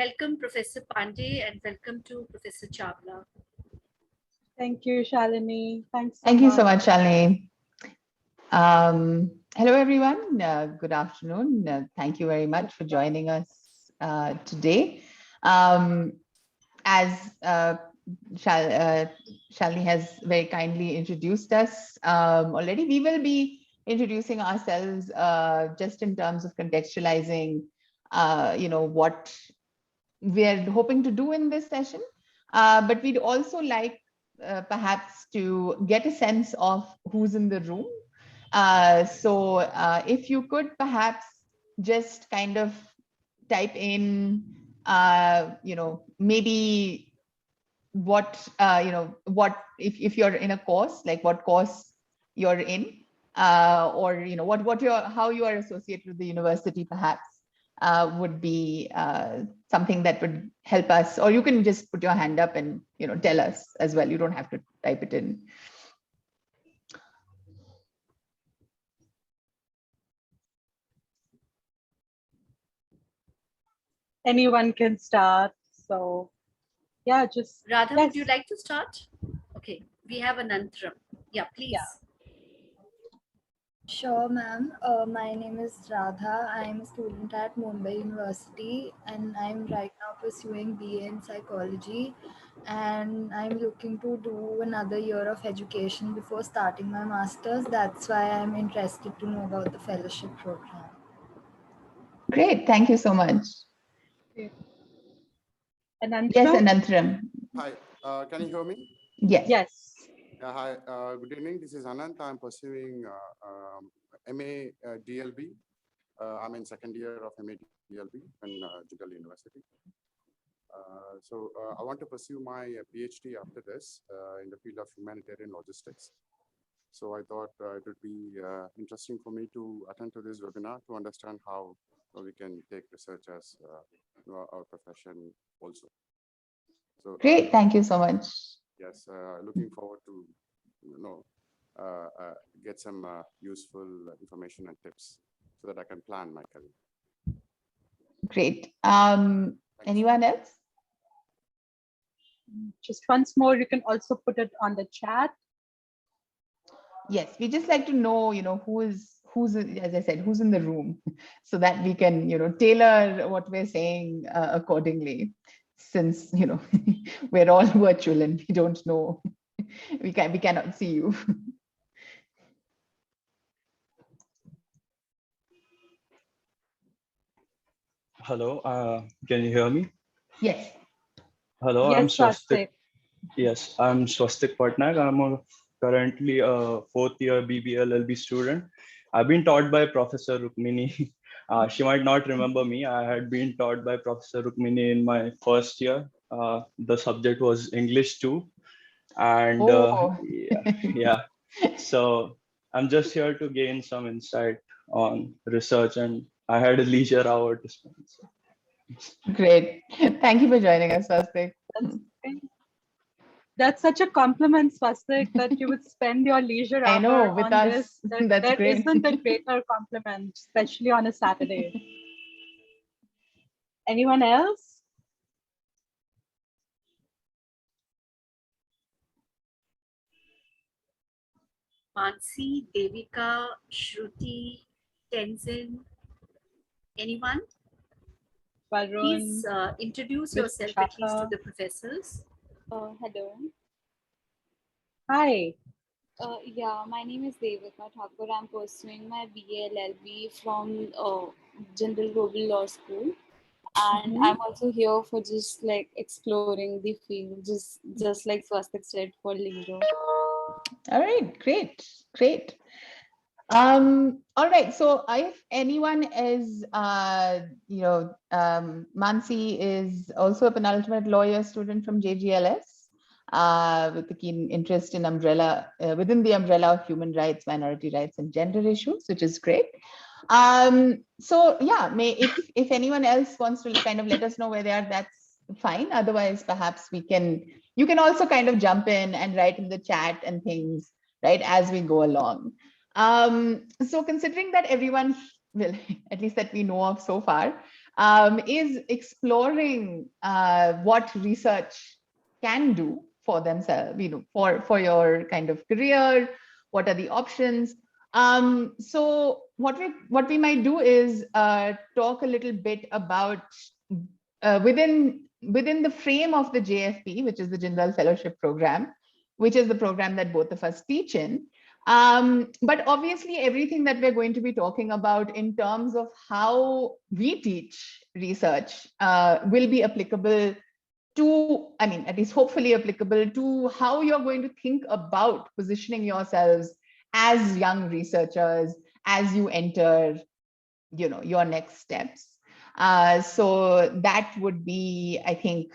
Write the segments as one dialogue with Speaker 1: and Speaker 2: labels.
Speaker 1: Welcome, Professor Pandey, and welcome to Professor Chawla.
Speaker 2: Thank you, Shalini. Thanks so
Speaker 3: Thank
Speaker 2: much.
Speaker 3: you so much, Shalini. Hello, everyone. Good afternoon. Thank you very much for joining us today. As Shalini has very kindly introduced us already, we will be introducing ourselves just in terms of contextualizing, what we're hoping to do in this session. But we'd also like perhaps to get a sense of who's in the room. So if you could perhaps just kind of type in, maybe what, what if you're in a course, like what course you're in, or, how you are associated with the university, perhaps would be something that would help us, or you can just put your hand up and, tell us as well. You don't have to type it in.
Speaker 2: Anyone can start. So, yeah, just.
Speaker 1: Radha,
Speaker 2: yes.
Speaker 1: would you like to start? Okay, we have an antram. Yeah, please.
Speaker 2: Yeah.
Speaker 4: Sure, ma'am. My name is Radha. I'm a student at Mumbai University and I'm right now pursuing BA in psychology. And I'm looking to do another year of education before starting my master's. That's why I'm interested to know about the fellowship program.
Speaker 3: Great, thank you so much.
Speaker 2: Anantram?
Speaker 3: Yes, Anantram.
Speaker 5: Hi, can you hear me?
Speaker 3: Yes.
Speaker 2: Yes.
Speaker 5: Hi, good evening. This is Anant. I'm pursuing MA DLB. I'm in second year of MA DLB in Jindal University. I want to pursue my PhD after this in the field of humanitarian logistics. So I thought it would be interesting for me to attend to this webinar to understand how we can take research as our profession also. So,
Speaker 3: great, thank you so much.
Speaker 5: Yes, looking forward to get some useful information and tips so that I can plan my career.
Speaker 3: Great. Anyone else?
Speaker 2: Just once more, you can also put it on the chat.
Speaker 3: Yes, we just like to know, who's, as I said, who's in the room, so that we can, tailor what we're saying accordingly. Since, we're all virtual and we don't know, we cannot see you.
Speaker 6: Hello, can you hear me?
Speaker 3: Yes.
Speaker 6: Hello,
Speaker 2: Yes,
Speaker 6: I'm Swastik.
Speaker 2: Swastik.
Speaker 6: Yes, I'm Swastik Patnaik. I'm currently a fourth year BBLLB student. I've been taught by Professor Rukmini. She might not remember me. I had been taught by Professor Rukmini in my first year. The subject was English 2. And yeah, so I'm just here to gain some insight on research, and I had a leisure hour to spend. So.
Speaker 3: Great. Thank you for joining us, Swastik.
Speaker 2: That's such a compliment, Swastik, that you would spend your leisure
Speaker 3: I know,
Speaker 2: hour
Speaker 3: with
Speaker 2: on
Speaker 3: us,
Speaker 2: this.
Speaker 3: that's
Speaker 2: There
Speaker 3: great.
Speaker 2: isn't a greater compliment, especially on a Saturday. Anyone else?
Speaker 1: Mansi, Devika, Shruti, Tenzin, anyone?
Speaker 2: Varun,
Speaker 1: Please introduce yourself at least to the professors.
Speaker 7: Hello.
Speaker 2: hi.
Speaker 7: Yeah, my name is Devika Thakur. I'm pursuing my BA LLB from General Global Law School. And I'm also here for just like exploring the field, just like Swastik said, for leisure.
Speaker 3: All right, great. All right, so if anyone is, Mansi is also a penultimate lawyer student from JGLS with a keen interest in within the umbrella of human rights, minority rights, and gender issues, which is great. So yeah, if anyone else wants to kind of let us know where they are, that's fine. Otherwise, perhaps you can also kind of jump in and write in the chat and things, right, as we go along. So considering that everyone will, at least that we know of so far, is exploring what research can do for themselves, for your kind of career. What are the options? So what we might do is talk a little bit about within the frame of the JFP, which is the Jindal Fellowship Program, which is the program that both of us teach in. But obviously, everything that we're going to be talking about in terms of how we teach research will be applicable to, I mean, at least hopefully applicable to how you're going to think about positioning yourselves as young researchers as you enter, your next steps. So that would be, I think,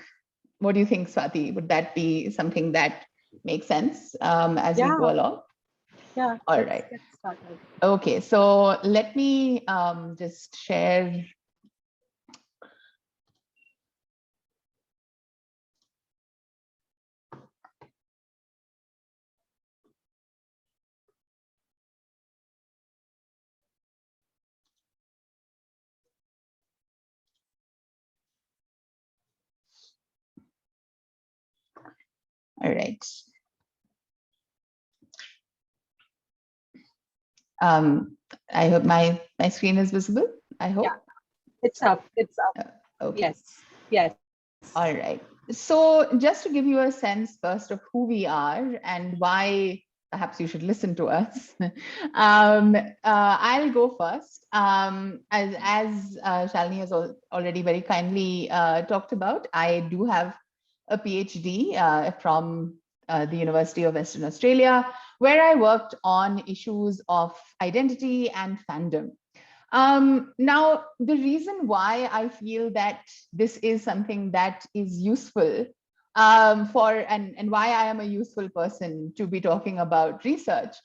Speaker 3: what do you think, Swati? Would that be something that makes sense as we go along?
Speaker 2: Yeah.
Speaker 3: All
Speaker 2: let's
Speaker 3: right.
Speaker 2: get started.
Speaker 3: Okay, so let me just share. All right. I hope my screen is visible. I hope.
Speaker 2: Yeah. It's up. It's up.
Speaker 3: Okay.
Speaker 2: Yes. Yes.
Speaker 3: All right. So just to give you a sense first of who we are and why perhaps you should listen to us, I'll go first. As Shalini has already very kindly talked about, I do have a PhD from the University of Western Australia, where I worked on issues of identity and fandom. Now, the reason why I feel that this is something that is useful and why I am a useful person to be talking about research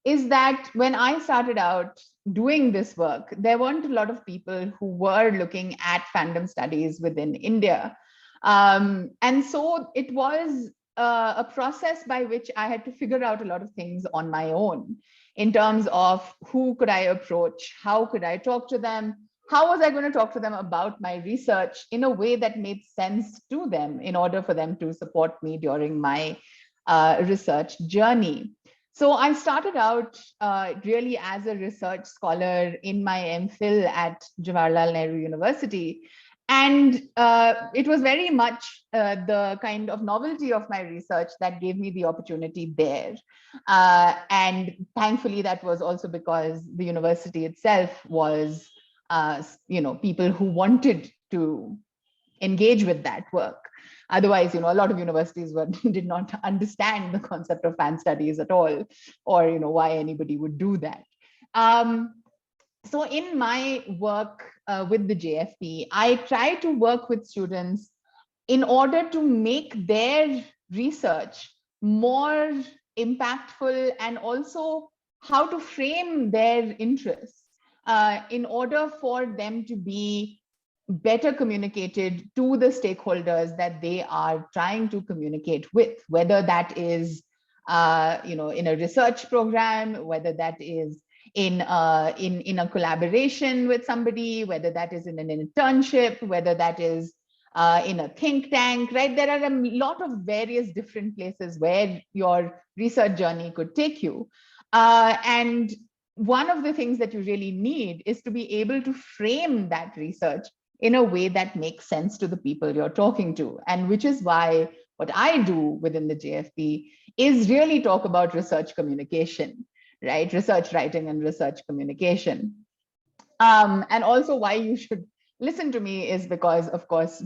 Speaker 3: is that when I started out doing this work, there weren't a lot of people who were looking at fandom studies within India. And so it was a process by which I had to figure out a lot of things on my own in terms of who could I approach, how could I talk to them, how was I going to talk to them about my research in a way that made sense to them in order for them to support me during my research journey. So I started out really as a research scholar in my MPhil at Jawaharlal Nehru University. And it was very much the kind of novelty of my research that gave me the opportunity there. And thankfully, that was also because the university itself was, people who wanted to engage with that work. Otherwise, a lot of universities did not understand the concept of fan studies at all, or why anybody would do that. So in my work with the JFP, I try to work with students in order to make their research more impactful and also how to frame their interests in order for them to be better communicated to the stakeholders that they are trying to communicate with, whether that is in a research program, whether that is in a collaboration with somebody, whether that is in an internship, whether that is in a think tank, right? There are a lot of various different places where your research journey could take you. And one of the things that you really need is to be able to frame that research in a way that makes sense to the people you're talking to. And which is why what I do within the JFP is really talk about research communication, right? Research writing and research communication. And also why you should listen to me is because, of course,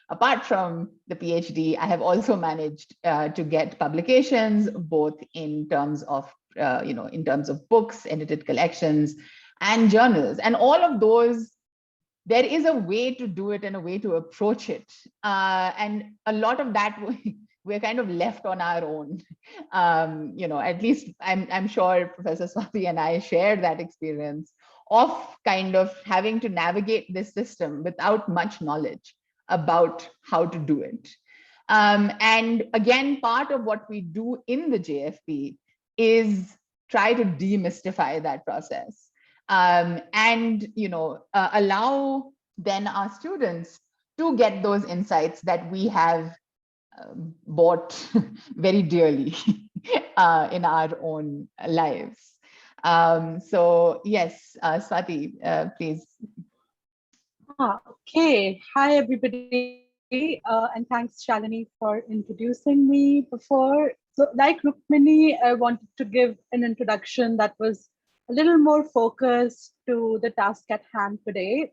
Speaker 3: apart from the PhD, I have also managed to get publications, both in terms of, in terms of books, edited collections, and journals. And all of those, there is a way to do it and a way to approach it. And a lot of that, we're kind of left on our own. At least I'm sure Professor Swati and I share that experience of kind of having to navigate this system without much knowledge about how to do it. And again, part of what we do in the JFP is try to demystify that process and allow then our students to get those insights that we have bought very dearly in our own lives. So yes, Swati, please.
Speaker 2: Okay. Hi, everybody. And thanks, Shalini, for introducing me before. So like Rukmini, I wanted to give an introduction that was a little more focused to the task at hand today.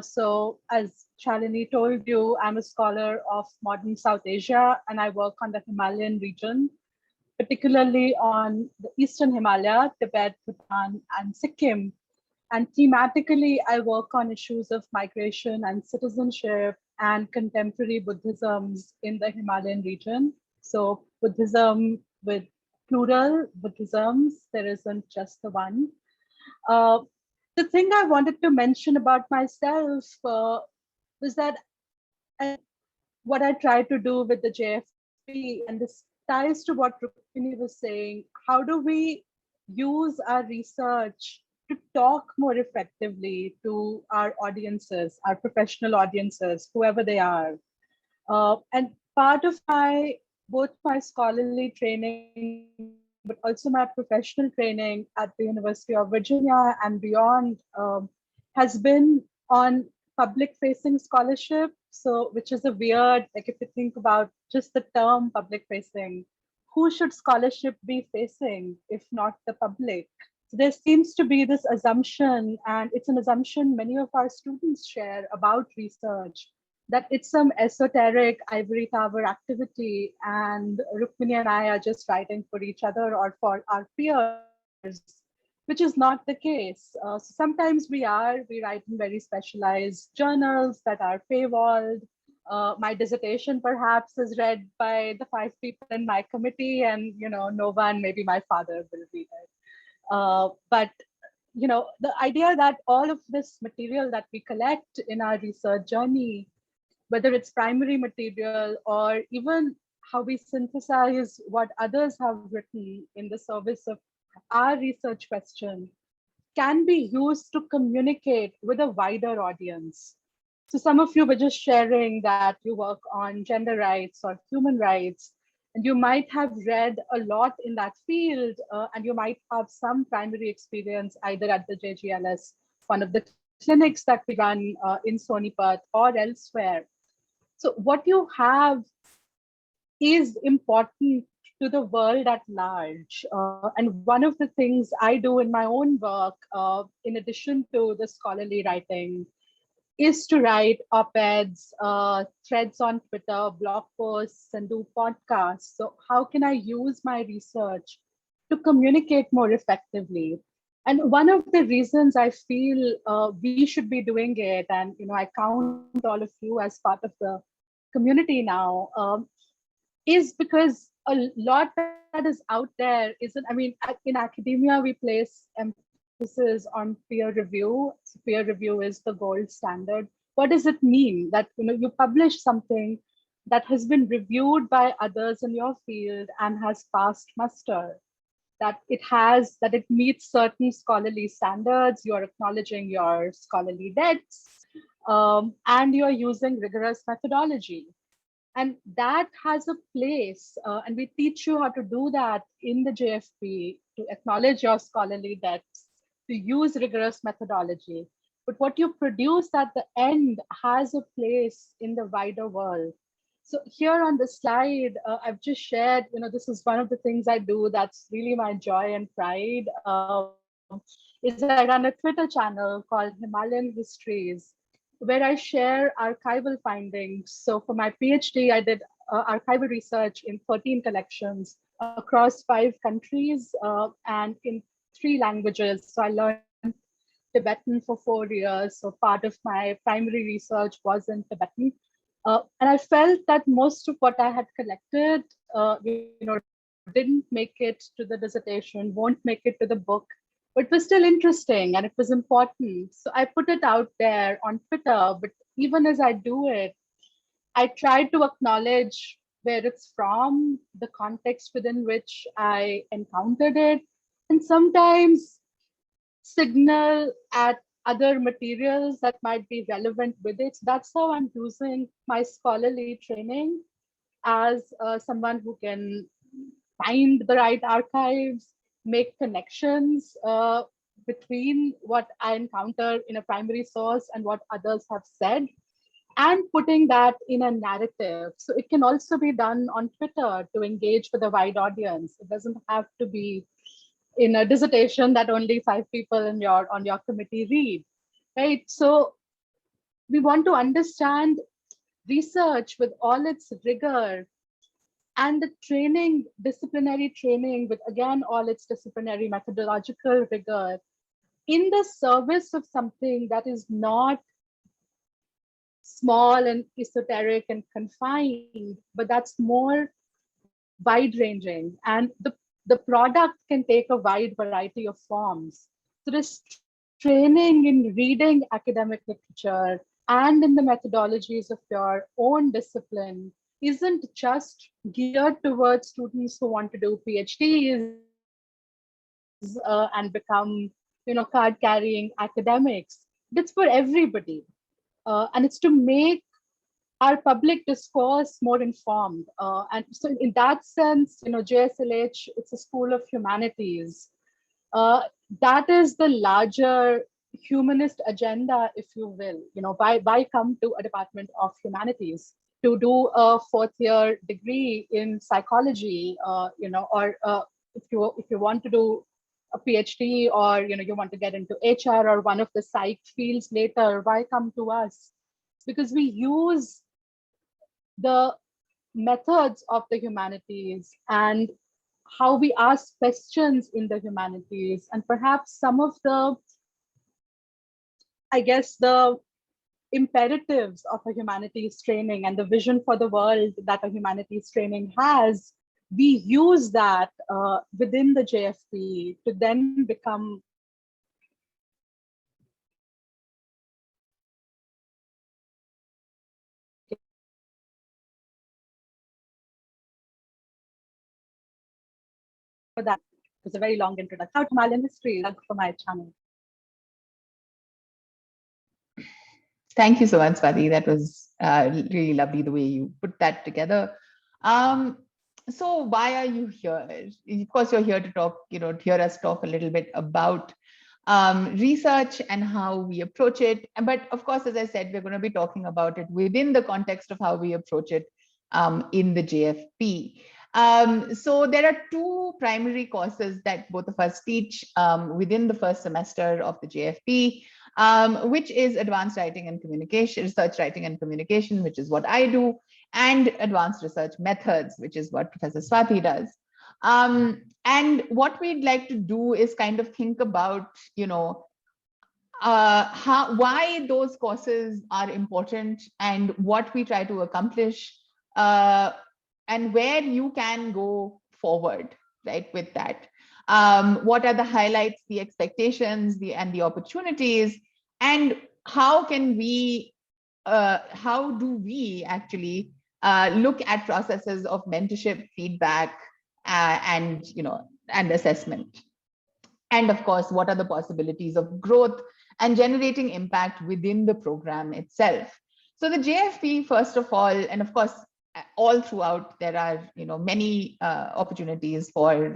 Speaker 2: So as Shalini told you, I'm a scholar of modern South Asia, and I work on the Himalayan region, particularly on the Eastern Himalaya, Tibet, Bhutan, and Sikkim. And thematically, I work on issues of migration and citizenship and contemporary Buddhisms in the Himalayan region. So Buddhism with plural Buddhisms, there isn't just the one. Uh, the thing I wanted to mention about myself was that what I try to do with the JFP, and this ties to what Rukmini was saying, how do we use our research to talk more effectively to our audiences, our professional audiences, whoever they are. And part of both my scholarly training, but also my professional training at the University of Virginia and beyond has been on public facing scholarship. So, which is a weird, like if you think about just the term public facing, who should scholarship be facing if not the public? So there seems to be this assumption, and it's an assumption many of our students share about research, that it's some esoteric ivory tower activity, and Rukmini and I are just writing for each other or for our peers, which is not the case. So sometimes we write in very specialized journals that are paywalled. My dissertation perhaps is read by the 5 people in my committee, and no one, maybe my father, will read it. But the idea that all of this material that we collect in our research journey, whether it's primary material or even how we synthesize what others have written in the service of our research question, can be used to communicate with a wider audience. So some of you were just sharing that you work on gender rights or human rights, and you might have read a lot in that field, and you might have some primary experience either at the JGLS, one of the clinics that we run in Sonipat or elsewhere. So what you have is important to the world at large. And one of the things I do in my own work, in addition to the scholarly writing, is to write op-eds, threads on Twitter, blog posts, and do podcasts. So how can I use my research to communicate more effectively? And one of the reasons I feel we should be doing it, and I count all of you as part of the community now, is because a lot that is out there isn't, in academia, we place emphasis on peer review. So peer review is the gold standard. What does it mean? That you publish something that has been reviewed by others in your field and has passed muster, that it meets certain scholarly standards, you're acknowledging your scholarly debts, and you're using rigorous methodology. And that has a place, and we teach you how to do that in the JFP, to acknowledge your scholarly debts, to use rigorous methodology. But what you produce at the end has a place in the wider world. So here on the slide, I've just shared, this is one of the things I do that's really my joy and pride, is I run a Twitter channel called Himalayan Histories, where I share archival findings. So for my PhD, I did archival research in 13 collections across 5 countries and in 3 languages. So I learned Tibetan for 4 years. So part of my primary research was in Tibetan. And I felt that most of what I had collected, didn't make it to the dissertation, won't make it to the book, but it was still interesting and it was important. So I put it out there on Twitter, but even as I do it, I try to acknowledge where it's from, the context within which I encountered it, and sometimes signal at other materials that might be relevant with it. That's how I'm using my scholarly training as someone who can find the right archives, make connections between what I encounter in a primary source and what others have said, and putting that in a narrative. So it can also be done on Twitter to engage with a wide audience. It doesn't have to be in a dissertation that only 5 people in your on your committee read, right? So we want to understand research with all its rigor, and the training, disciplinary training with, again, all its disciplinary methodological rigor, in the service of something that is not small and esoteric and confined, but that's more wide ranging. And the product can take a wide variety of forms. So this training in reading academic literature and in the methodologies of your own discipline isn't just geared towards students who want to do PhDs and become, card-carrying academics. It's for everybody. And it's to make our public discourse more informed. And so in that sense, JSLH, it's a school of humanities. That is the larger humanist agenda, if you will. Why come to a department of humanities to do a 4th-year degree in psychology, or if you want to do a PhD, or you want to get into HR or one of the psych fields later, why come to us? Because we use the methods of the humanities and how we ask questions in the humanities, and perhaps some of the, I guess, the imperatives of a humanities training and the vision for the world that a humanities training has, we use that within the JFP to then become for that. It was a very long introduction. Out Himalayan history for my channel.
Speaker 3: Thank you so much, Swati. That was really lovely the way you put that together. So why are you here? Of course, you're here to talk, to hear us talk a little bit about research and how we approach it. But of course, as I said, we're going to be talking about it within the context of how we approach it in the JFP. So there are 2 primary courses that both of us teach within the first semester of the JFP, which is advanced writing and communication, research writing and communication, which is what I do, and advanced research methods, which is what Professor Swati does. And what we'd like to do is kind of think about, why those courses are important and what we try to accomplish, and where you can go forward, right, with that. What are the highlights, the expectations, and the opportunities, and how can we, how do we actually look at processes of mentorship, feedback, and assessment. And of course, what are the possibilities of growth and generating impact within the program itself. So the JFP, first of all, and of course, all throughout, there are many opportunities for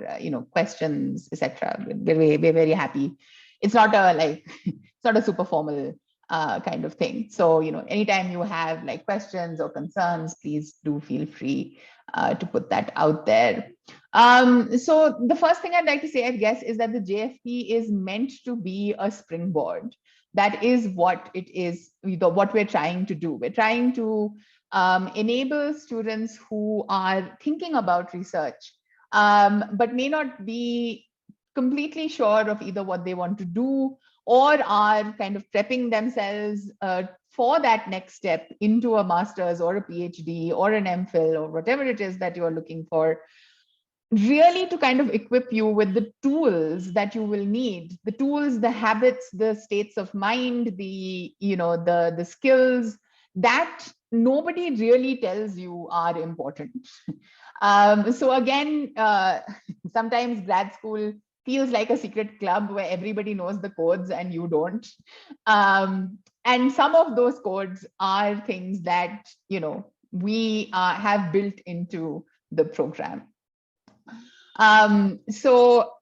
Speaker 3: questions, etc. We're very happy. It's not a it's not a super formal kind of thing. So anytime you have questions or concerns, please do feel free to put that out there. So the first thing I'd like to say, I guess, is that the JFP is meant to be a springboard. That is what it is, what we're trying to do. We're trying to enable students who are thinking about research, but may not be completely sure of either what they want to do, or are kind of prepping themselves for that next step into a master's or a PhD or an MPhil or whatever it is that you're looking for, really to kind of equip you with the tools that you will need, the tools, the habits, the states of mind, the the skills that nobody really tells you are important. So again, sometimes grad school feels like a secret club where everybody knows the codes and you don't. And some of those codes are things that, we have built into the program. So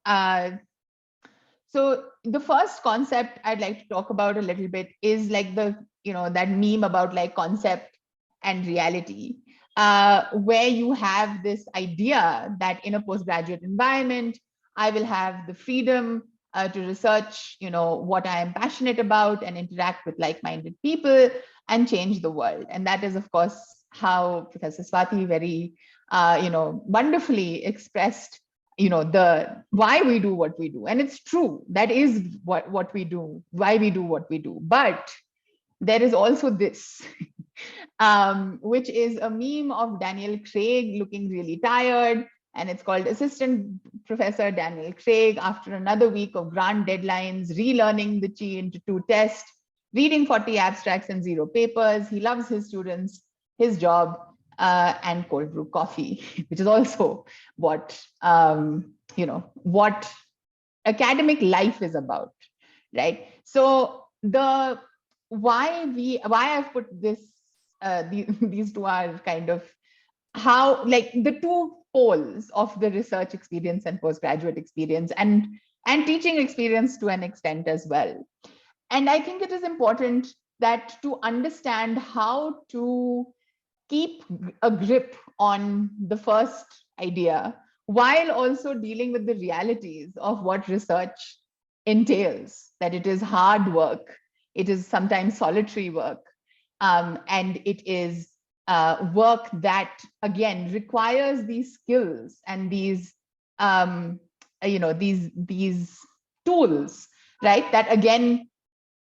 Speaker 3: the first concept I'd like to talk about a little bit is like that meme about like concept and reality, where you have this idea that in a postgraduate environment, I will have the freedom to research, what I am passionate about and interact with like-minded people and change the world. And that is, of course, how Professor Swati very, wonderfully expressed the why we do what we do. And it's true, that is what we do, why we do what we do. But there is also this, which is a meme of Daniel Craig looking really tired, and it's called Assistant Professor Daniel Craig after another week of grand deadlines, relearning the Chi into 2 test, reading 40 abstracts and 0 papers. He loves his students, his job, and cold brew coffee, which is also what what academic life is about, right? So why I've put this these two are kind of how like the two poles of the research experience and postgraduate experience and teaching experience to an extent as well. And I think it is important that to understand how to keep a grip on the first idea while also dealing with the realities of what research entails, that it is hard work, it is sometimes solitary work, and it is work that again requires these skills and these these tools, right, that again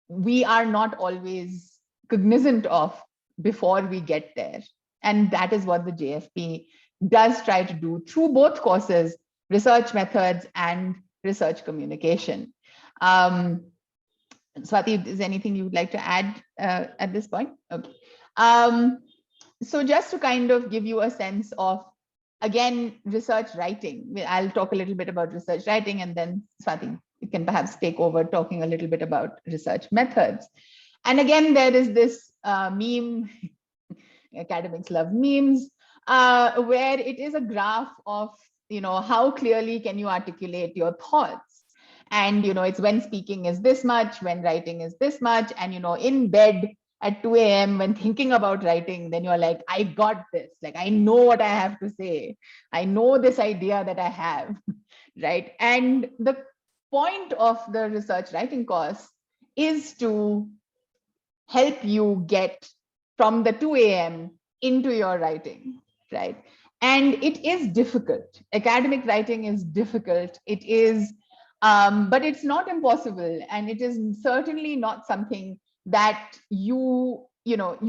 Speaker 3: we are not always cognizant of before we get there. And that is what the JFP does try to do through both courses, research methods and research communication. Swati, is anything you would like to add at this point? Okay. So just to kind of give you a sense of, again, research writing, I'll talk a little bit about research writing, and then Swati, you can perhaps take over talking a little bit about research methods. And again, there is this meme, academics love memes, where it is a graph of, how clearly can you articulate your thoughts. And, it's when speaking is this much, when writing is this much, and, in bed at 2 a.m. when thinking about writing, then you're like, I got this, like, I know what I have to say. I know this idea that I have, right? And the point of the research writing course is to help you get from the 2 a.m. into your writing, right? And it is difficult. Academic writing is difficult. It is, but it's not impossible. And it is certainly not something that you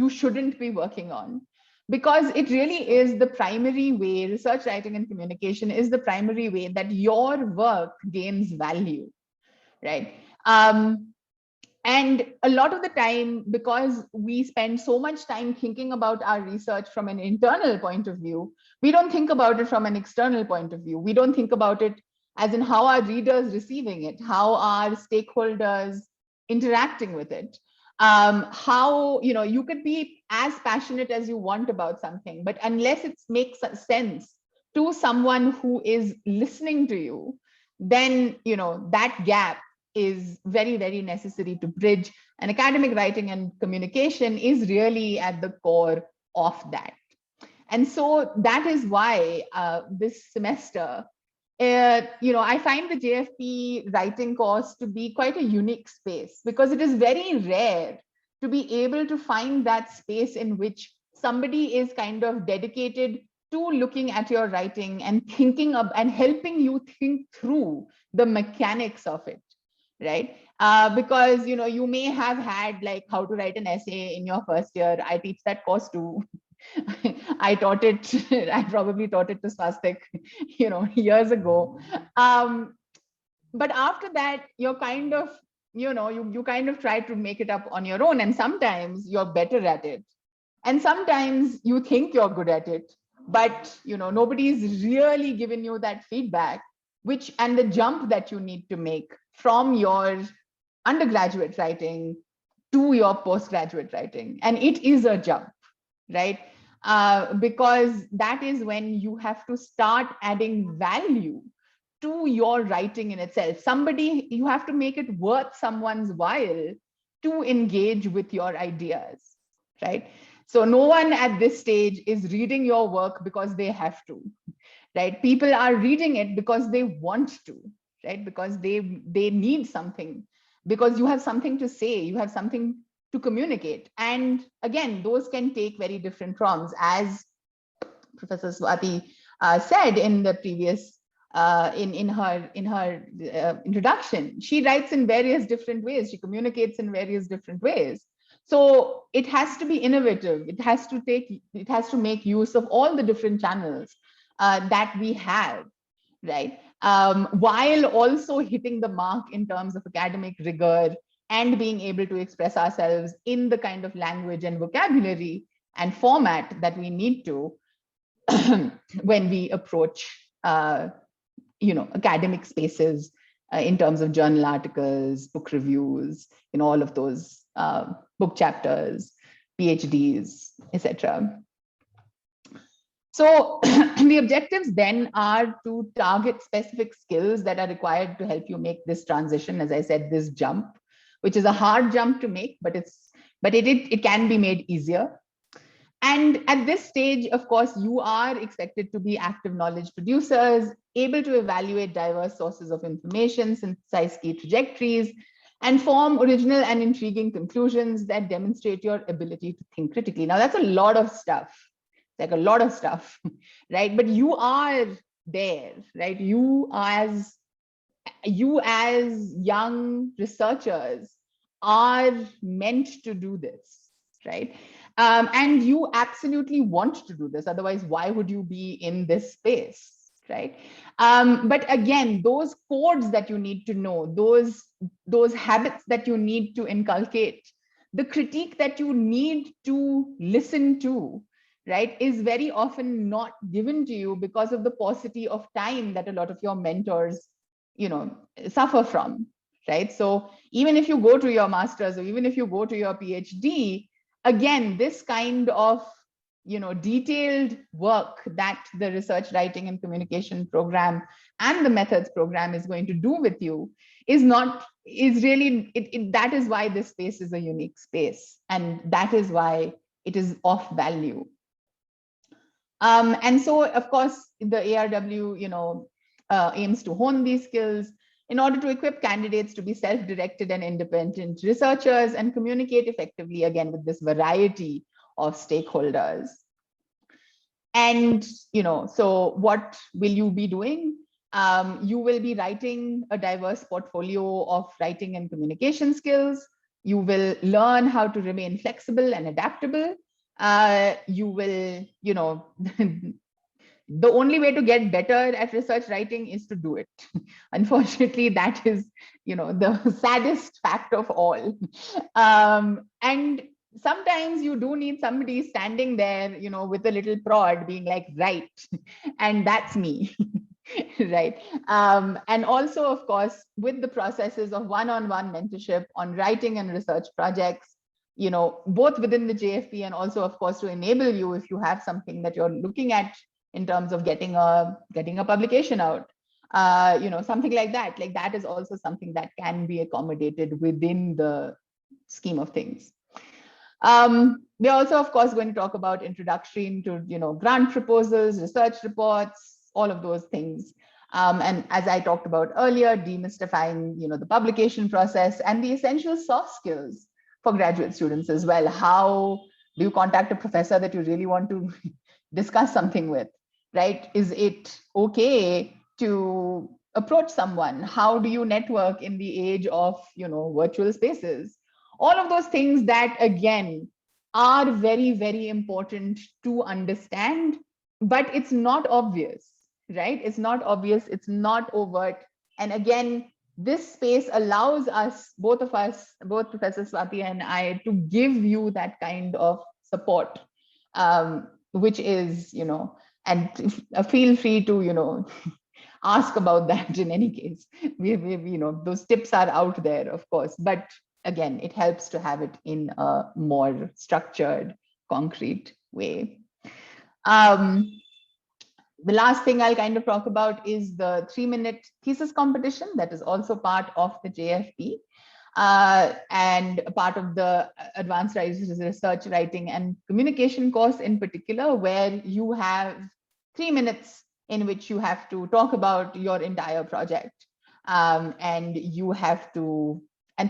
Speaker 3: shouldn't be working on, because it really is the primary way, research writing and communication is the primary way that your work gains value, right? And a lot of the time, because we spend so much time thinking about our research from an internal point of view, we don't think about it from an external point of view. We don't think about it as in how are readers receiving it, how are stakeholders interacting with it, how, you could be as passionate as you want about something, but unless it makes sense to someone who is listening to you, then, that gap is very, very necessary to bridge. And academic writing and communication is really at the core of that. And so that is why this semester, I find the JFP writing course to be quite a unique space, because it is very rare to be able to find that space in which somebody is kind of dedicated to looking at your writing and thinking of and helping you think through the mechanics of it, right? Because, you may have had like how to write an essay in your first year. I teach that course too. I taught it, I probably taught it to Swastik, years ago. But after that, you're kind of, you kind of try to make it up on your own. And sometimes you're better at it. And sometimes you think you're good at it, but, nobody's really given you that feedback. and the jump that you need to make from your undergraduate writing to your postgraduate writing. And it is a jump, right? Because that is when you have to start adding value to your writing in itself. You have to make it worth someone's while to engage with your ideas, right? So no one at this stage is reading your work because they have to, right? People are reading it because they want to, right? Because they need something, because you have something to say, you have something to communicate. And again, those can take very different forms, as Professor Swati said in the previous in her introduction. She writes in various different ways. She communicates in various different ways. So it has to be innovative. It has to make use of all the different channels that we have, right? While also hitting the mark in terms of academic rigor and being able to express ourselves in the kind of language and vocabulary and format that we need to when we approach academic spaces in terms of journal articles, book reviews, all of those book chapters, PhDs, etc. So the objectives then are to target specific skills that are required to help you make this transition, as I said, this jump, which is a hard jump to make, but it can be made easier. And at this stage, of course, you are expected to be active knowledge producers, able to evaluate diverse sources of information, synthesize key trajectories, and form original and intriguing conclusions that demonstrate your ability to think critically. Now, that's a lot of stuff, like a lot of stuff, right? But you are there, right? You as young researchers are meant to do this, right? And you absolutely want to do this. Otherwise, why would you be in this space, right? But again, those codes that you need to know, those habits that you need to inculcate, the critique that you need to listen to, right, is very often not given to you because of the paucity of time that a lot of your mentors, suffer from, right? So even if you go to your master's or even if you go to your PhD, again, this kind of detailed work that the research writing and communication program and the methods program is going to do with you that is why this space is a unique space, and that is why it is of value. And so, of course, the ARW aims to hone these skills in order to equip candidates to be self-directed and independent researchers and communicate effectively, again, with this variety of stakeholders. And, so what will you be doing? You will be writing a diverse portfolio of writing and communication skills. You will learn how to remain flexible and adaptable. You will, the only way to get better at research writing is to do it. Unfortunately, that is, the saddest fact of all. And sometimes you do need somebody standing there, with a little prod being like, right, and that's me. Right. And also, of course, with the processes of one-on-one mentorship on writing and research projects, both within the JFP and also, of course, to enable you if you have something that you're looking at in terms of getting a publication out, something like that. Like that is also something that can be accommodated within the scheme of things. We're also, of course, going to talk about introduction to, grant proposals, research reports, all of those things. And as I talked about earlier, demystifying, the publication process and the essential soft skills for graduate students as well. How do you contact a professor that you really want to discuss something with, right? Is it okay to approach someone? How do you network in the age of, virtual spaces? All of those things that, again, are very, very important to understand, but it's not obvious, right? It's not obvious, it's not overt. And again, this space allows us, both Professor Swati and I, to give you that kind of support, which is, and feel free to, ask about that in any case. Those tips are out there, of course, but again, it helps to have it in a more structured, concrete way. The last thing I'll kind of talk about is the 3-minute thesis competition that is also part of the JFP and part of the advanced research writing and communication course in particular, where you have 3 minutes in which you have to talk about your entire project. And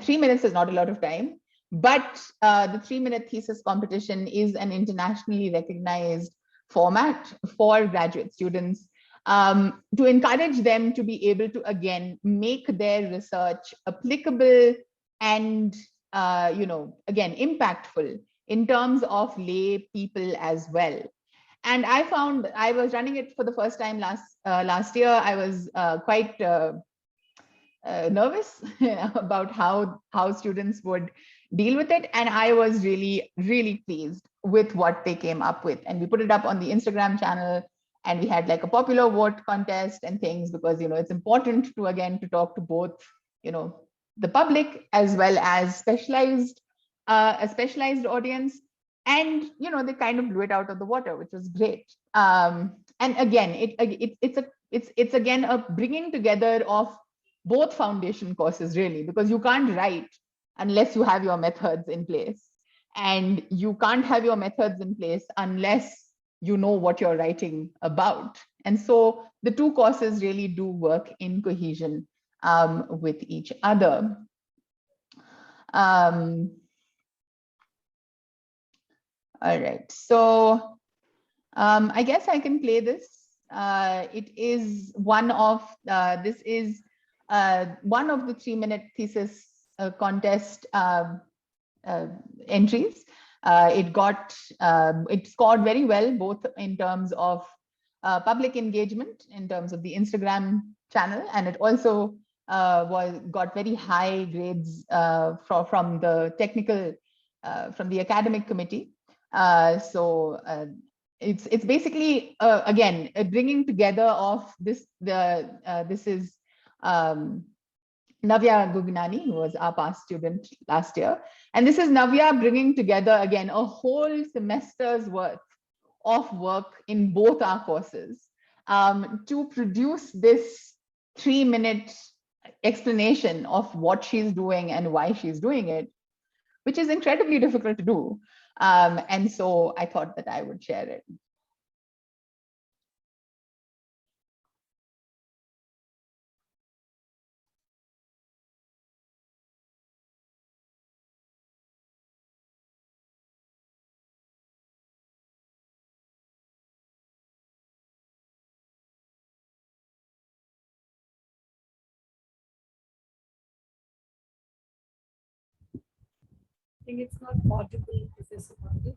Speaker 3: 3 minutes is not a lot of time, but the 3-minute thesis competition is an internationally recognized format for graduate students to encourage them to be able to, again, make their research applicable and, again, impactful in terms of lay people as well. And I found I was running it for the first time last year. I was quite nervous about how students would deal with it. And I was really, really pleased with what they came up with. And we put it up on the Instagram channel, and we had like a popular vote contest and things, because, it's important to, again, to talk to both, the public as well as a specialized audience. And, they kind of blew it out of the water, which was great. And again, it's again a bringing together of both foundation courses, really, because you can't write unless you have your methods in place. And you can't have your methods in place unless you know what you're writing about. And so the two courses really do work in cohesion with each other. All right, so I guess I can play this. It is one of the 3-minute thesis contest entries. It scored very well, both in terms of public engagement, in terms of the Instagram channel, and it also got very high grades from the technical, from the academic committee. It's basically again a bringing together of this. This is Navya Gugnani, who was our past student last year. And this is Navya bringing together, again, a whole semester's worth of work in both our courses to produce this 3-minute explanation of what she's doing and why she's doing it, which is incredibly difficult to do. And so I thought that I would share it.
Speaker 1: I think it's not audible, Professor Pandey.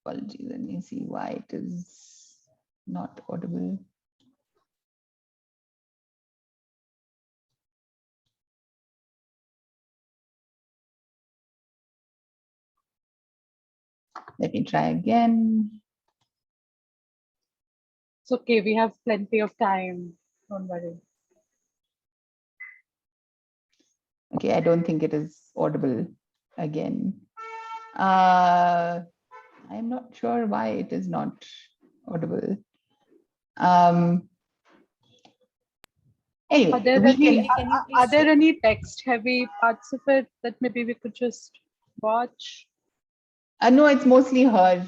Speaker 3: Apologies, let me see why it is not audible. Let me try again.
Speaker 2: It's okay, we have plenty of time. Don't worry.
Speaker 3: Okay, I don't think it is audible again. I'm not sure why it is not audible. Anyway,
Speaker 2: are there any text-heavy parts of it that maybe we could just watch?
Speaker 3: No, it's mostly her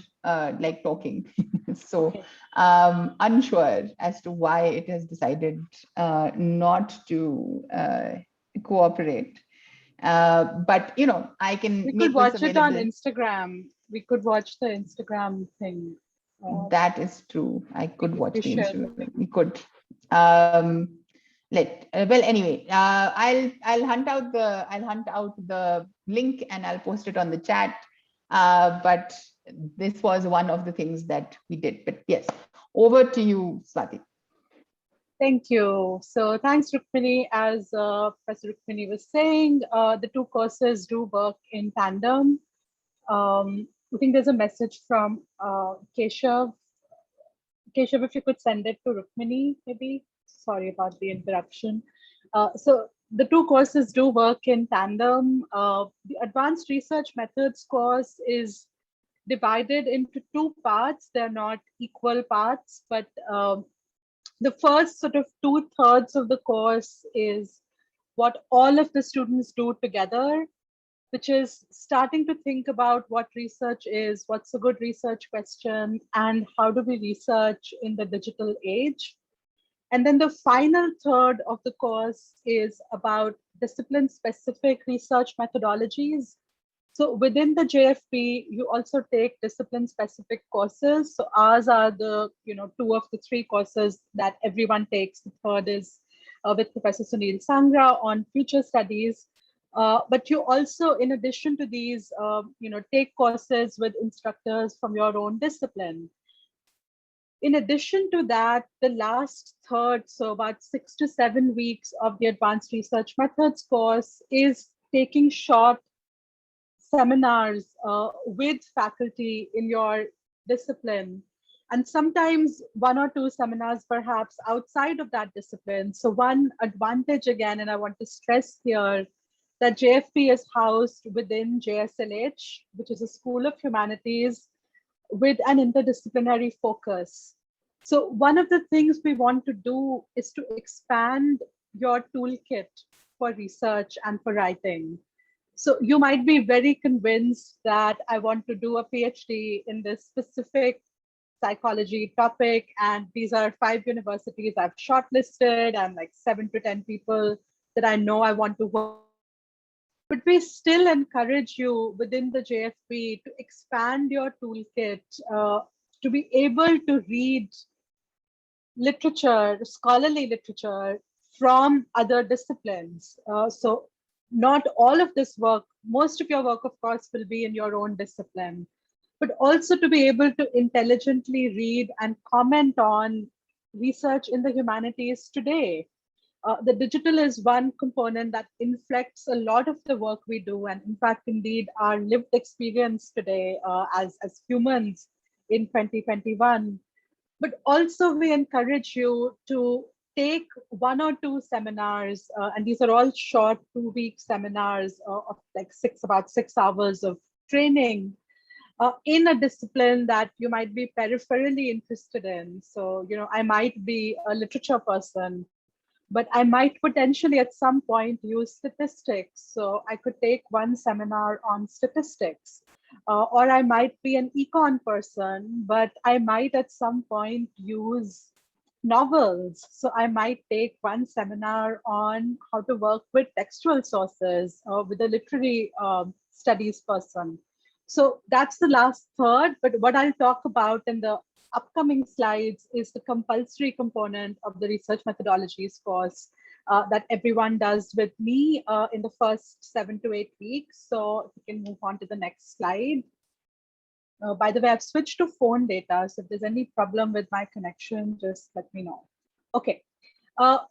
Speaker 3: like talking. So
Speaker 2: Okay.
Speaker 3: unsure as to why it has decided not to cooperate. But I can.
Speaker 2: We
Speaker 3: make
Speaker 2: could watch
Speaker 3: this
Speaker 2: it on
Speaker 3: available.
Speaker 2: Instagram. We could watch the Instagram thing.
Speaker 3: That is true. I could watch the
Speaker 2: share
Speaker 3: Instagram. We could. Well, anyway, I'll hunt out the link and I'll post it on the chat. But this was one of the things that we did. But yes, over to you, Swati.
Speaker 2: Thank you. So thanks, Rukmini. As Professor Rukmini was saying, the two courses do work in tandem. I think there's a message from Keshav. Keshav, if you could send it to Rukmini, maybe. Sorry about the interruption. So the two courses do work in tandem. The Advanced Research Methods course is divided into two parts. They're not equal parts, but the first sort of 2/3 of the course is what all of the students do together, which is starting to think about what research is, what's a good research question, and how do we research in the digital age. And then the final third of the course is about discipline-specific research methodologies. So within the JFP, you also take discipline-specific courses. So ours are the two of the three courses that everyone takes. The third is with Professor Sunil Sangra on future studies. But you also, in addition to these, take courses with instructors from your own discipline. In addition to that, the last third, so about 6 to 7 weeks of the Advanced Research Methods course, is taking short seminars with faculty in your discipline, and sometimes 1 or 2 seminars perhaps outside of that discipline. So one advantage again, and I want to stress here, that JFP is housed within JSLH, which is a School of Humanities with an interdisciplinary focus. So one of the things we want to do is to expand your toolkit for research and for writing. So you might be very convinced that I want to do a PhD in this specific psychology topic, and these are 5 universities I've shortlisted, and like 7 to 10 people that I know I want to work. But we still encourage you within the JFP to expand your toolkit, to be able to read literature, scholarly literature from other disciplines. So not all of this work, most of your work, of course, will be in your own discipline, but also to be able to intelligently read and comment on research in the humanities today. The digital is one component that inflects a lot of the work we do, and in fact, indeed, our lived experience today as humans in 2021. But also we encourage you to take 1 or 2 seminars, and these are all short 2-week seminars of like about 6 hours of training in a discipline that you might be peripherally interested in. So, I might be a literature person, but I might potentially at some point use statistics. So I could take 1 seminar on statistics. Or I might be an econ person, but I might at some point use novels. So I might take 1 seminar on how to work with textual sources with a literary studies person. So that's the last third, but what I'll talk about in the upcoming slides is the compulsory component of the research methodologies course that everyone does with me in the first 7 to 8 weeks. So if you can move on to the next slide. By the way, I've switched to phone data, so if there's any problem with my connection, just let me know. Okay,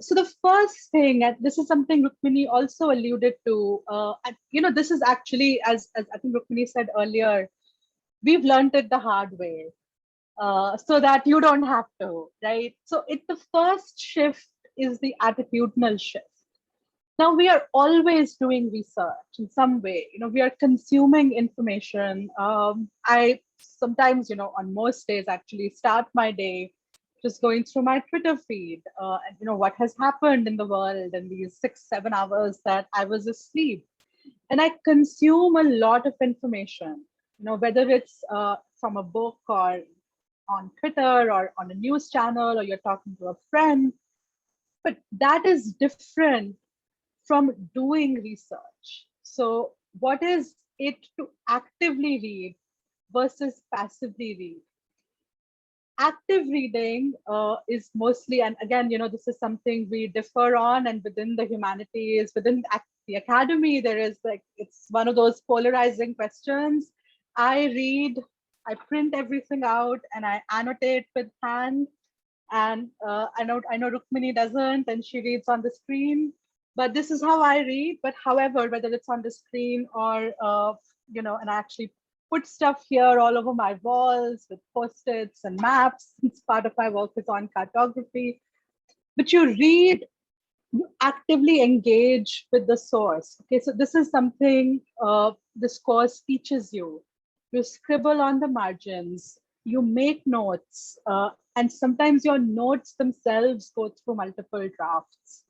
Speaker 2: so the first thing, and this is something Rukmini also alluded to, and, this is actually, as I think Rukmini said earlier, we've learned it the hard way. So that you don't have to, right? So the first shift is the attitudinal shift. Now we are always doing research in some way, we are consuming information. I sometimes, on most days actually start my day just going through my Twitter feed and, what has happened in the world in these 6-7 hours that I was asleep. And I consume a lot of information, whether it's from a book or on Twitter or on a news channel, or you're talking to a friend, but that is different from doing research. So what is it to actively read versus passively read? Active reading is mostly, and again, this is something we differ on, and within the humanities, within the academy, there is it's one of those polarizing questions. I read, I print everything out, and I annotate with hand. And I know Rukmini doesn't, and she reads on the screen. But this is how I read. But however, whether it's on the screen or and I actually put stuff here all over my walls with post-its and maps. It's part of my work is on cartography. But you read, you actively engage with the source. Okay, so this is something this course teaches you. You scribble on the margins, you make notes, and sometimes your notes themselves go through multiple drafts.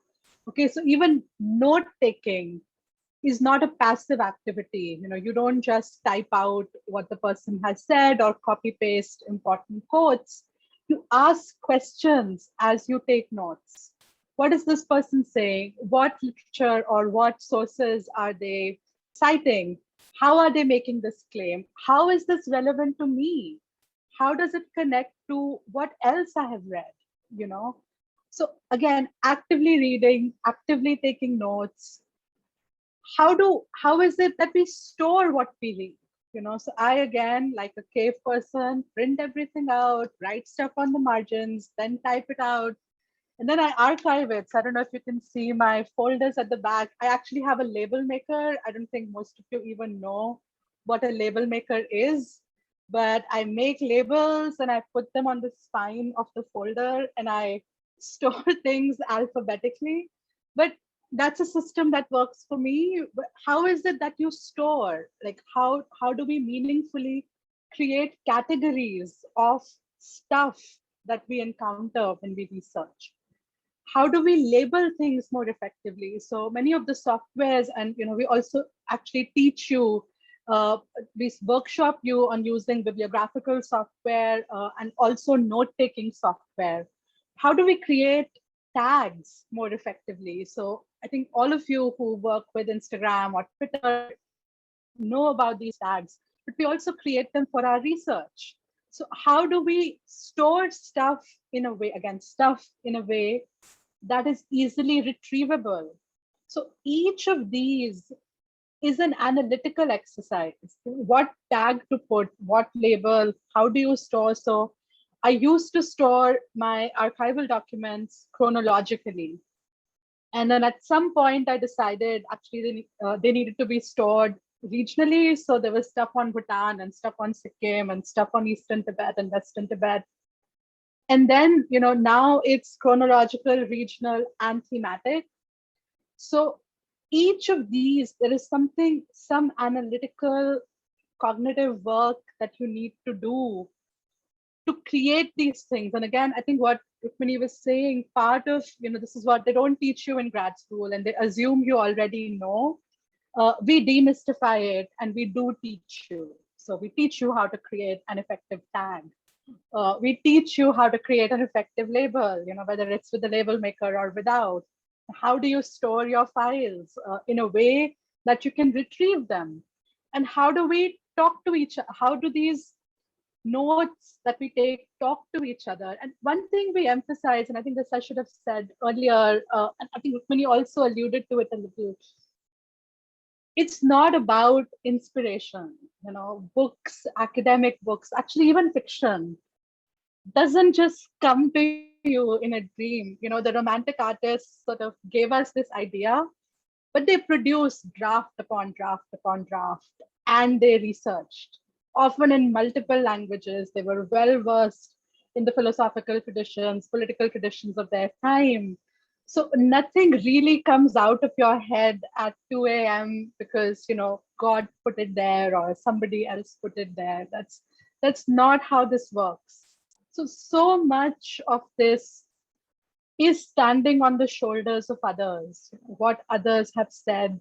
Speaker 2: Okay, so even note taking is not a passive activity. You don't just type out what the person has said or copy paste important quotes. You ask questions as you take notes. What is this person saying? What literature or what sources are they citing? How are they making this claim? How is this relevant to me? How does it connect to what else I have read? So again, actively reading, actively taking notes. How is it that we store what we read? So I, again, like a cave person, print everything out, write stuff on the margins, then type it out, and then I archive it. So I don't know if you can see my folders at the back. I actually have a label maker. I don't think most of you even know what a label maker is, but I make labels and I put them on the spine of the folder and I store things alphabetically. But that's a system that works for me. But how is it that you store? Like how do we meaningfully create categories of stuff that we encounter when we research? How do we label things more effectively? So many of the softwares, and we also actually teach you, we workshop you on using bibliographical software and also note-taking software. How do we create tags more effectively? So I think all of you who work with Instagram or Twitter know about these tags, but we also create them for our research. So how do we store stuff in a way, that is easily retrievable? So each of these is an analytical exercise. What tag to put, what label, how do you store? So I used to store my archival documents chronologically. And then at some point I decided actually they needed to be stored regionally. So there was stuff on Bhutan and stuff on Sikkim and stuff on Eastern Tibet and Western Tibet. And then, now it's chronological, regional, and thematic. So each of these, there is some analytical, cognitive work that you need to do to create these things. And again, I think what Rukmini was saying, part of, this is what they don't teach you in grad school and they assume you already know. We demystify it and we do teach you. So we teach you how to create an effective tag. We teach you how to create an effective label, whether it's with the label maker or without. How do you store your files in a way that you can retrieve them? And how do we talk to each other? How do these notes that we take talk to each other? And one thing we emphasize, and I think this I should have said earlier, and I think Rukmini also alluded to it a little, it's not about inspiration. Books, academic books, actually even fiction, doesn't just come to you in a dream. The romantic artists sort of gave us this idea, but they produced draft upon draft upon draft, and they researched, often in multiple languages. They were well versed in the philosophical traditions, political traditions of their time. So nothing really comes out of your head at 2 a.m. because, God put it there or somebody else put it there. That's not how this works. So much of this is standing on the shoulders of others, what others have said,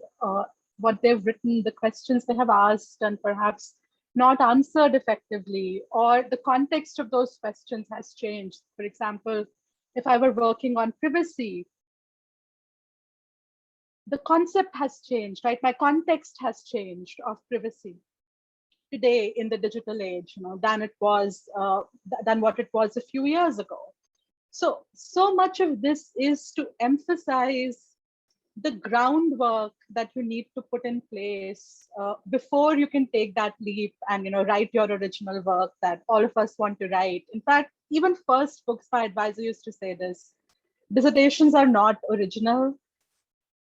Speaker 2: what they've written, the questions they have asked and perhaps not answered effectively, or the context of those questions has changed. For example, if I were working on privacy, the concept has changed, right? My context has changed of privacy today in the digital age, than what it was a few years ago. So much of this is to emphasize the groundwork that you need to put in place before you can take that leap and write your original work that all of us want to write. In fact, even first books, my advisor used to say this, dissertations are not original.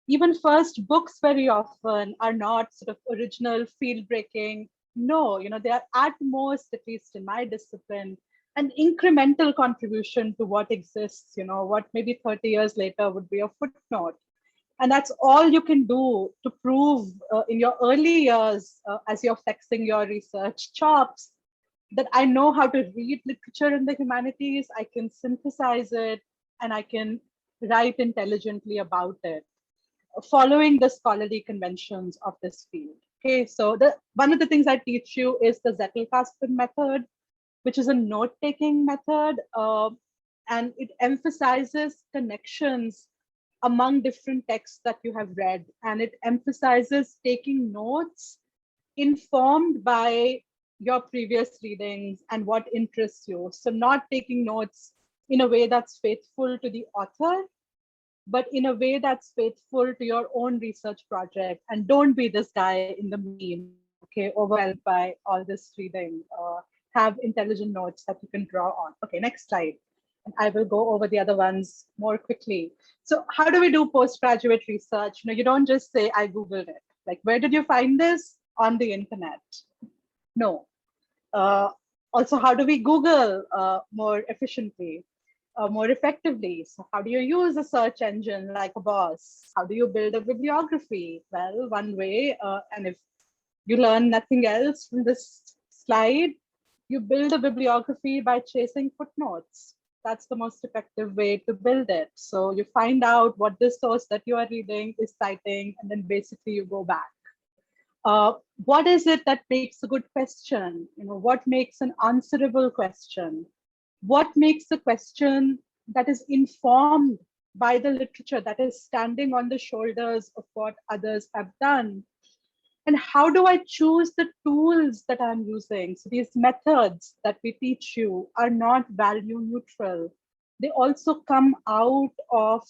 Speaker 2: Even first books very often are not sort of original, field breaking. No, they are at most, at least in my discipline, an incremental contribution to what exists, what maybe 30 years later would be a footnote. And that's all you can do to prove in your early years as you're flexing your research chops that I know how to read literature in the humanities, I can synthesize it, and I can write intelligently about it, following the scholarly conventions of this field. Okay, so one of the things I teach you is the Zettelkasten method, which is a note-taking method, and it emphasizes connections among different texts that you have read, and it emphasizes taking notes informed by your previous readings and what interests you. So not taking notes in a way that's faithful to the author, but in a way that's faithful to your own research project. And don't be this guy in the meme, okay, overwhelmed by all this reading. Have intelligent notes that you can draw on. Okay, next slide. And I will go over the other ones more quickly. So how do we do postgraduate research? You don't just say, I Googled it. Like, where did you find this? On the internet. No. Also, how do we Google more efficiently, more effectively? So how do you use a search engine like a boss? How do you build a bibliography? Well, one way, and if you learn nothing else from this slide, you build a bibliography by chasing footnotes. That's the most effective way to build it. So you find out what this source that you are reading is citing, and then basically you go back. What is it that makes a good question? What makes an answerable question? What makes a question that is informed by the literature, that is standing on the shoulders of what others have done? And how do I choose the tools that I'm using? So these methods that we teach you are not value neutral. They also come out of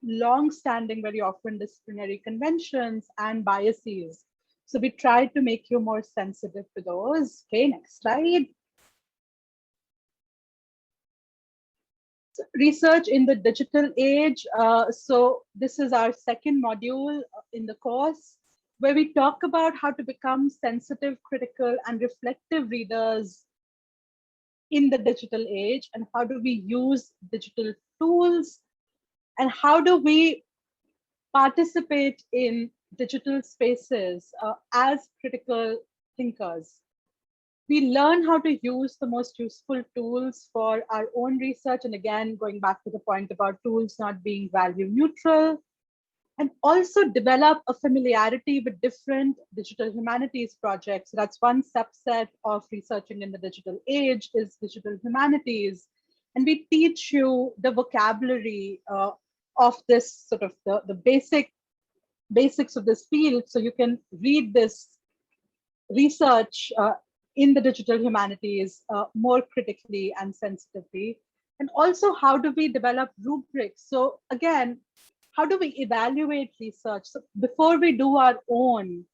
Speaker 2: long-standing, very often disciplinary conventions and biases. So we try to make you more sensitive to those. Okay, next slide. So research in the digital age. So this is our second module in the course, where we talk about how to become sensitive, critical, and reflective readers in the digital age, and how do we use digital tools, and how do we participate in digital spaces as critical thinkers. We learn how to use the most useful tools for our own research. And again, going back to the point about tools not being value neutral, and also develop a familiarity with different digital humanities projects. That's one subset of researching in the digital age, is digital humanities. And we teach you the vocabulary of this sort of the basics of this field, so you can read this research in the digital humanities more critically and sensitively. And also, how do we develop rubrics? So again, how do we evaluate research? So before we do our own,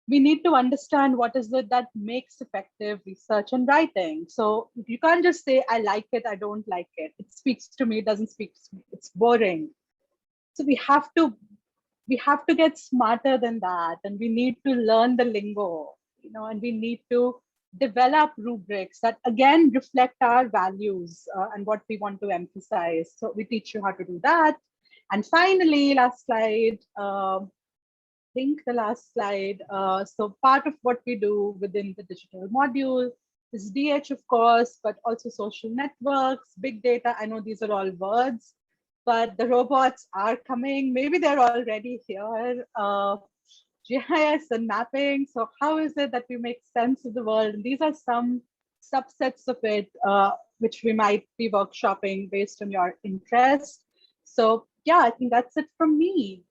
Speaker 2: we need to understand what is it that makes effective research and writing. So you can't just say, I like it, I don't like it. It speaks to me, it doesn't speak to me, it's boring. So we have to get smarter than that, and we need to learn the lingo, and we need to develop rubrics that again reflect our values and what we want to emphasize. So we teach you how to do that. And finally, last slide, I think the last slide. So part of what we do within the digital module is DH, of course, but also social networks, big data. I know these are all words, but the robots are coming. Maybe they're already here. GIS and mapping. So how is it that we make sense of the world? And these are some subsets of it, which we might be workshopping based on your interest. So yeah, I think that's it from me.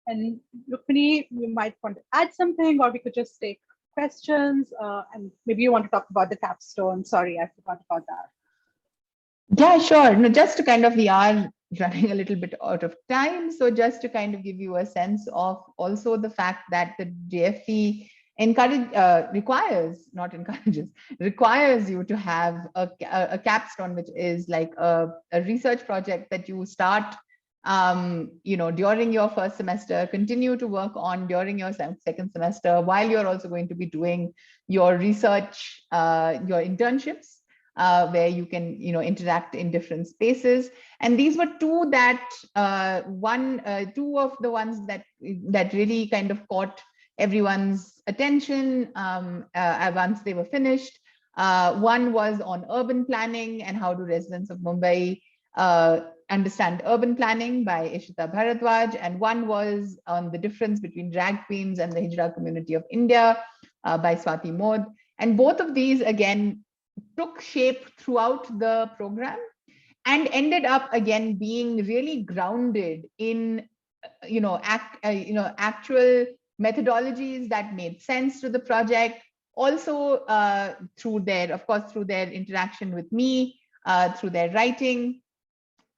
Speaker 2: And Rukmini, you might want to add something, or we could just take questions. And maybe you want to talk about the capstone. Sorry, I forgot about that.
Speaker 3: Yeah, sure. No, just to kind of, we are running a little bit out of time. So just to kind of give you a sense of also the fact that the JFE requires you to have a capstone, which is like a research project that you start during your first semester, continue to work on during your second semester, while you're also going to be doing your research, your internships, where you can, interact in different spaces. And these were two that, two of the ones that really kind of caught everyone's attention once they were finished. One was on urban planning and how do residents of Mumbai understand urban planning by Ishita Bharadwaj, and one was on the difference between drag queens and the Hijra community of India by Swati Mod. And both of these again took shape throughout the program and ended up again being really grounded in actual methodologies that made sense to the project. Also through their interaction with me, through their writing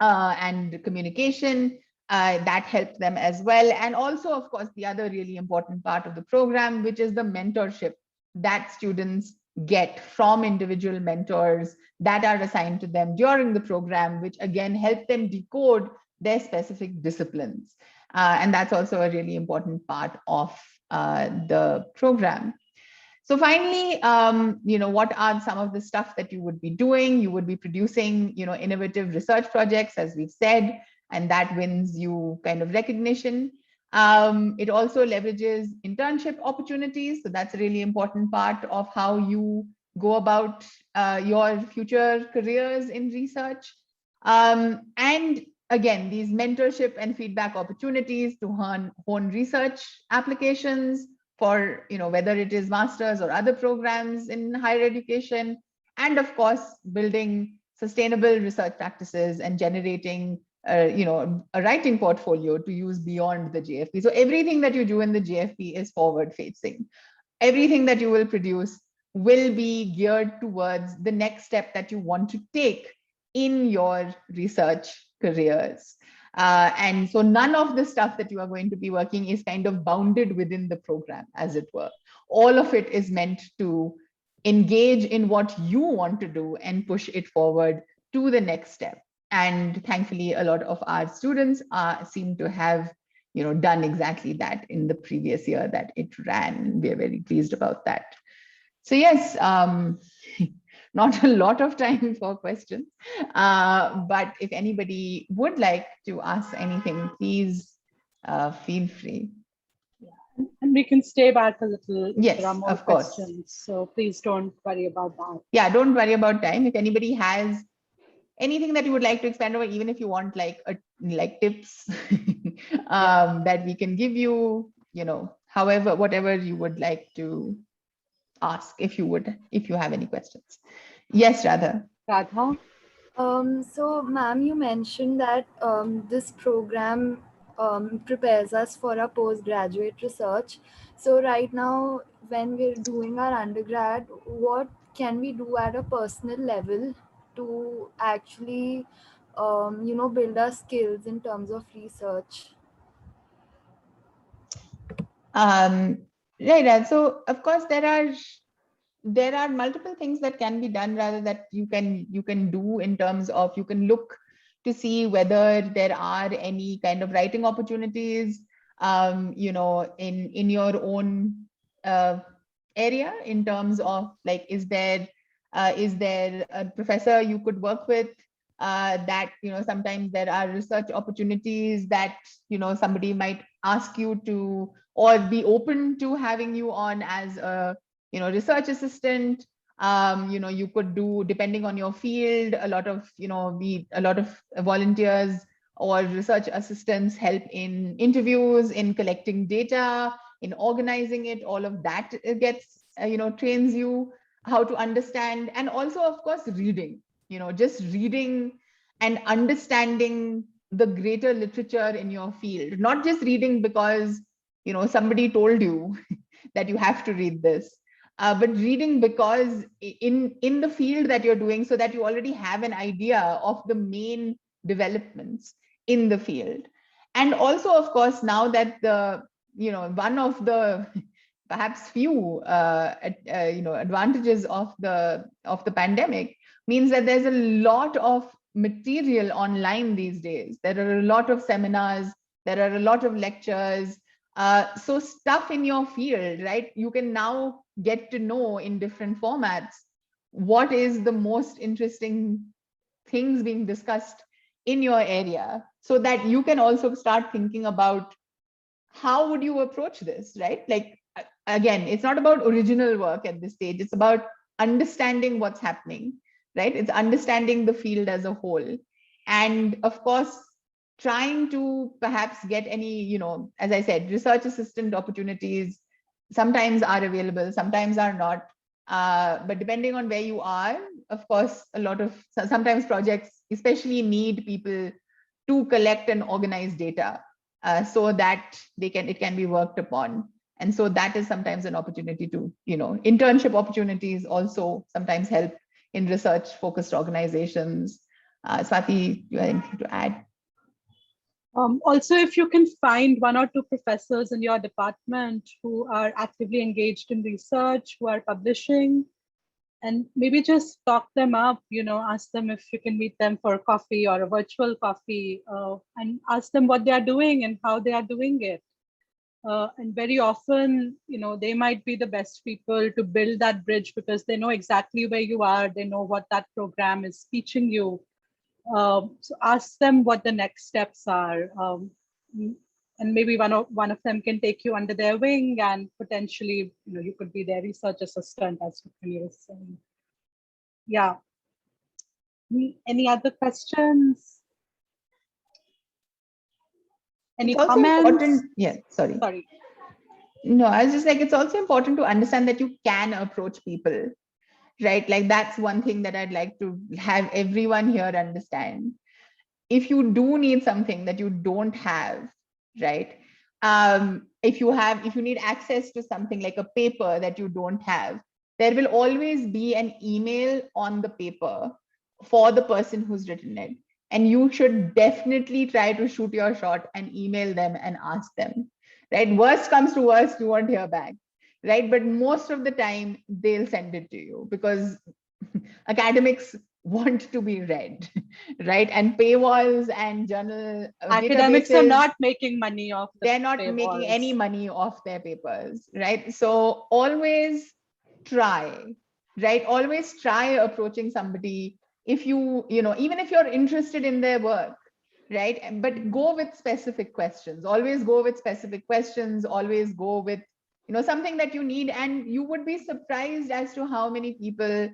Speaker 3: and communication, that helped them as well. And also, of course, the other really important part of the program, which is the mentorship that students get from individual mentors that are assigned to them during the program, which again help them decode their specific disciplines. And that's also a really important part of the program. So finally, what are some of the stuff that you would be doing? You would be producing, innovative research projects, as we've said, and that wins you kind of recognition. It also leverages internship opportunities. So that's a really important part of how you go about your future careers in research. And again, these mentorship and feedback opportunities to hone research applications for, whether it is masters or other programs in higher education, and of course, building sustainable research practices and generating a writing portfolio to use beyond the JFP. So everything that you do in the JFP is forward facing. Everything that you will produce will be geared towards the next step that you want to take in your research careers. And so none of the stuff that you are going to be working is kind of bounded within the program, as it were. All of it is meant to engage in what you want to do and push it forward to the next step. And thankfully, a lot of our students seem to have done exactly that in the previous year that it ran. We are very pleased about that. So yes, not a lot of time for questions, but if anybody would like to ask anything, please feel free.
Speaker 2: And we can stay back a little if
Speaker 3: Yes,
Speaker 2: there are more
Speaker 3: of course.
Speaker 2: questions. So please don't worry about that.
Speaker 3: Yeah, don't worry about time. If anybody has anything that you would like to expand over, even if you want like tips that we can give you, whatever you would like to ask, if you have any questions. Yes, Radha.
Speaker 4: So ma'am, you mentioned that this program prepares us for a postgraduate research. So right now, when we're doing our undergrad, what can we do at a personal level to actually, build our skills in terms of research?
Speaker 3: Right. So of course there are multiple things that can be done, rather that you can do in terms of, you can look to see whether there are any kind of writing opportunities, in your own area, in terms of like, is there a professor you could work with, that sometimes there are research opportunities that somebody might ask you to, or be open to having you on as a research assistant. You could do, depending on your field, a lot of volunteers or research assistants help in interviews, in collecting data, in organizing it. All of that gets trains you how to understand. And also, of course, reading, just reading and understanding the greater literature in your field, not just reading because somebody told you that you have to read this, but reading because in the field that you're doing, so that you already have an idea of the main developments in the field. And also, of course, now that one of the perhaps few advantages of the pandemic means that there's a lot of material online these days. There are a lot of seminars, there are a lot of lectures, so stuff in your field, right? You can now get to know in different formats what is the most interesting things being discussed in your area, so that you can also start thinking about how would you approach this, right? Like, again, it's not about original work at this stage, it's about understanding what's happening, right? It's understanding the field as a whole. And of course, trying to perhaps get any, as I said, research assistant opportunities sometimes are available, sometimes are not. But depending on where you are, of course, sometimes projects especially need people to collect and organize data so that it can be worked upon. And so that is sometimes an opportunity to, internship opportunities also sometimes help in research focused organizations. Swati, you have anything to add?
Speaker 2: Also, if you can find 1 or 2 professors in your department who are actively engaged in research, who are publishing, and maybe just talk them up, ask them if you can meet them for coffee or a virtual coffee, and ask them what they are doing and how they are doing it. And very often, they might be the best people to build that bridge because they know exactly where you are, they know what that program is teaching you. So ask them what the next steps are, and maybe one of them can take you under their wing, and potentially, you could be their research assistant, as Rukmini was saying. Yeah. Any other questions? Any comments?
Speaker 3: Yeah, sorry.
Speaker 2: Sorry.
Speaker 3: No, I was just like, it's also important to understand that you can approach people, right? Like, that's one thing that I'd like to have everyone here understand. If you do need something that you don't have, right? If you need access to something like a paper that you don't have, there will always be an email on the paper for the person who's written it. And you should definitely try to shoot your shot and email them and ask them, right? Worst comes to worst, you won't hear back, right? But most of the time they'll send it to you because academics want to be read, right? And paywalls and journal
Speaker 2: academics are not making money off
Speaker 3: they're not making any money off their papers, right? So always try, right? Always try approaching somebody if even if you're interested in their work, right? But go with specific questions. Always go with specific questions. Always go with something that you need, and you would be surprised as to how many people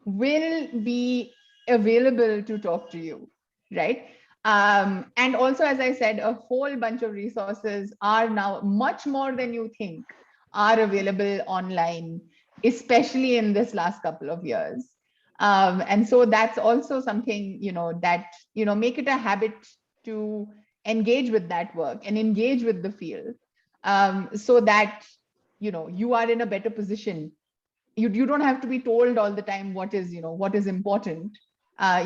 Speaker 3: will be available to talk to you, right? And also, as I said, a whole bunch of resources are now, much more than you think, are available online, especially in this last couple of years. And so that's also something, that, make it a habit to engage with that work and engage with the field, so that, you are in a better position. You don't have to be told all the time what is important.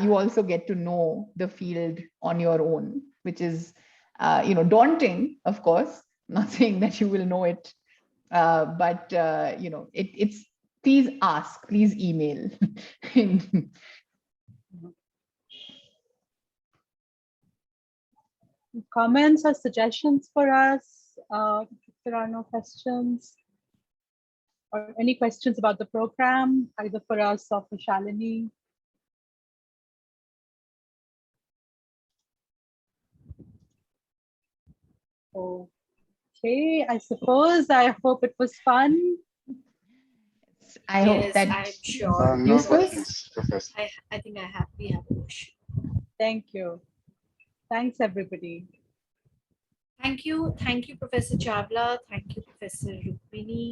Speaker 3: You also get to know the field on your own, which is, daunting, of course. I'm not saying that you will know it, but, it's, please ask, please email.
Speaker 2: Comments or suggestions for us? If there are no questions, or any questions about the program, either for us or for Shalini? Okay, I hope it was fun.
Speaker 3: I hope that
Speaker 1: I'm sure.
Speaker 5: No
Speaker 3: useful.
Speaker 5: questions, Professor.
Speaker 1: I think we have a question.
Speaker 2: Thank you. Thanks, everybody.
Speaker 1: Thank you, Professor Chawla. Thank you, Professor Rukmini.